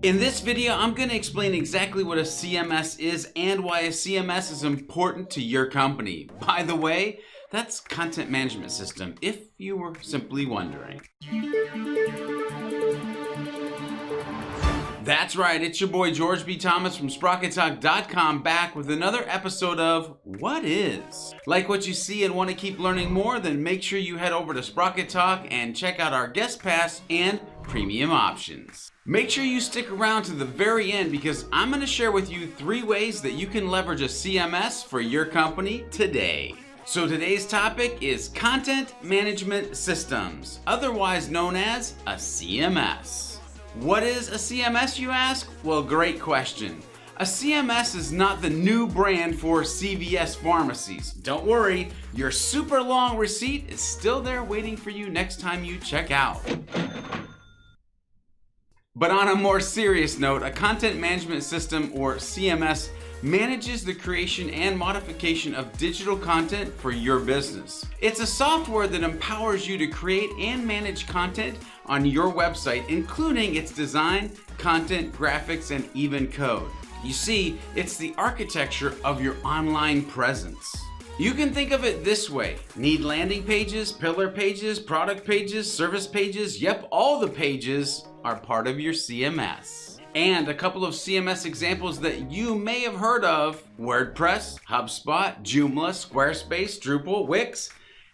In this video, I'm going to explain exactly what a CMS is and why a CMS is important to your company. By the way, that's Content Management System, if you were simply wondering. That's right, it's your boy George B. Thomas from SprocketTalk.com back with another episode of What Is? Like what you see and want to keep learning more? Then make sure you head over to Sprocket Talk and check out our guest pass and premium options. Make sure you stick around to the very end because I'm going to share with you 3 ways that you can leverage a CMS for your company today. So today's topic is Content Management Systems, otherwise known as a CMS. What is a CMS, you ask? Well, great question. A CMS is not the new brand for CVS pharmacies. Don't worry, your super long receipt is still there waiting for you next time you check out. But on a more serious note, a content management system, or CMS, manages the creation and modification of digital content for your business. It's a software that empowers you to create and manage content on your website, including its design, content, graphics, and even code. You see, it's the architecture of your online presence. You can think of it this way. Need landing pages, pillar pages, product pages, service pages? Yep, all the pages are part of your CMS. And a couple of CMS examples that you may have heard of: WordPress, HubSpot, Joomla, Squarespace, Drupal, Wix,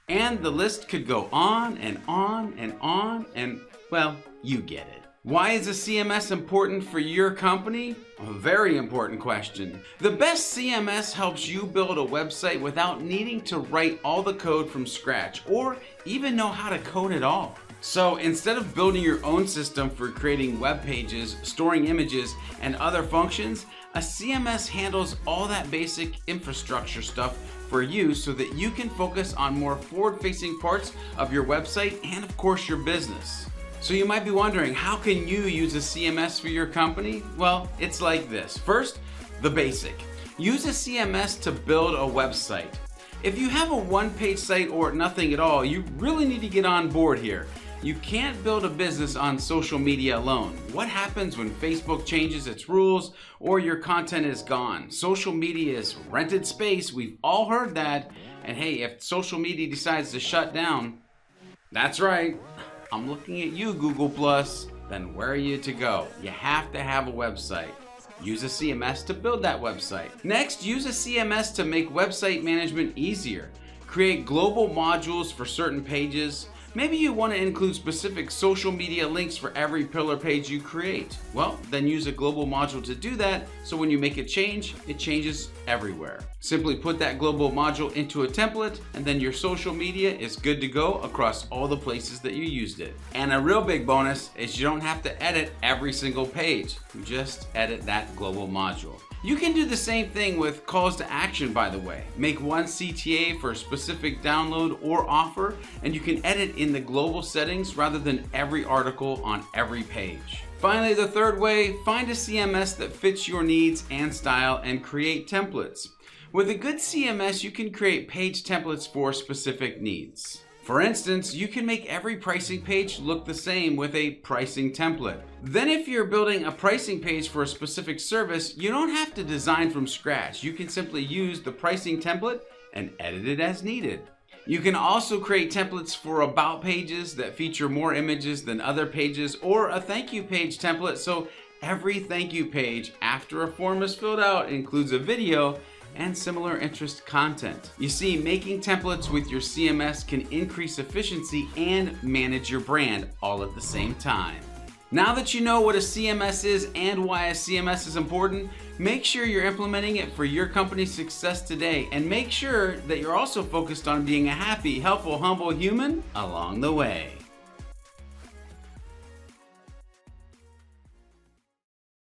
and the list could go on and on and on, and well, you get it. Why is a CMS important for your company? A very important question. The best CMS helps you build a website without needing to write all the code from scratch or even know how to code at all. So instead of building your own system for creating web pages, storing images, and other functions, a CMS handles all that basic infrastructure stuff for you so that you can focus on more forward-facing parts of your website and, of course, your business. So you might be wondering, how can you use a CMS for your company? Well, it's like this. First, the basic. Use a CMS to build a website. If you have a one-page site or nothing at all, you really need to get on board here. You can't build a business on social media alone. What happens when Facebook changes its rules or your content is gone? Social media is rented space. We've all heard that. And hey, if social media decides to shut down, that's right, I'm looking at you, Google+, then where are you to go? You have to have a website. Use a CMS to build that website. Next, use a CMS to make website management easier. Create global modules for certain pages. Maybe you want to include specific social media links for every pillar page you create. Well, then use a global module to do that, so when you make a change, it changes everywhere. Simply put that global module into a template, and then your social media is good to go across all the places that you used it. And a real big bonus is you don't have to edit every single page. You just edit that global module. You can do the same thing with calls to action, by the way. Make one CTA for a specific download or offer, and you can edit in the global settings rather than every article on every page. Finally, the third way, find a CMS that fits your needs and style and create templates. With a good CMS, you can create page templates for specific needs. For instance, you can make every pricing page look the same with a pricing template. Then if you're building a pricing page for a specific service, you don't have to design from scratch. You can simply use the pricing template and edit it as needed. You can also create templates for about pages that feature more images than other pages, or a thank you page template so every thank you page after a form is filled out includes a video and similar interest content. You see, making templates with your CMS can increase efficiency and manage your brand all at the same time. Now that you know what a CMS is and why a CMS is important, make sure you're implementing it for your company's success today, and make sure that you're also focused on being a happy, helpful, humble human along the way.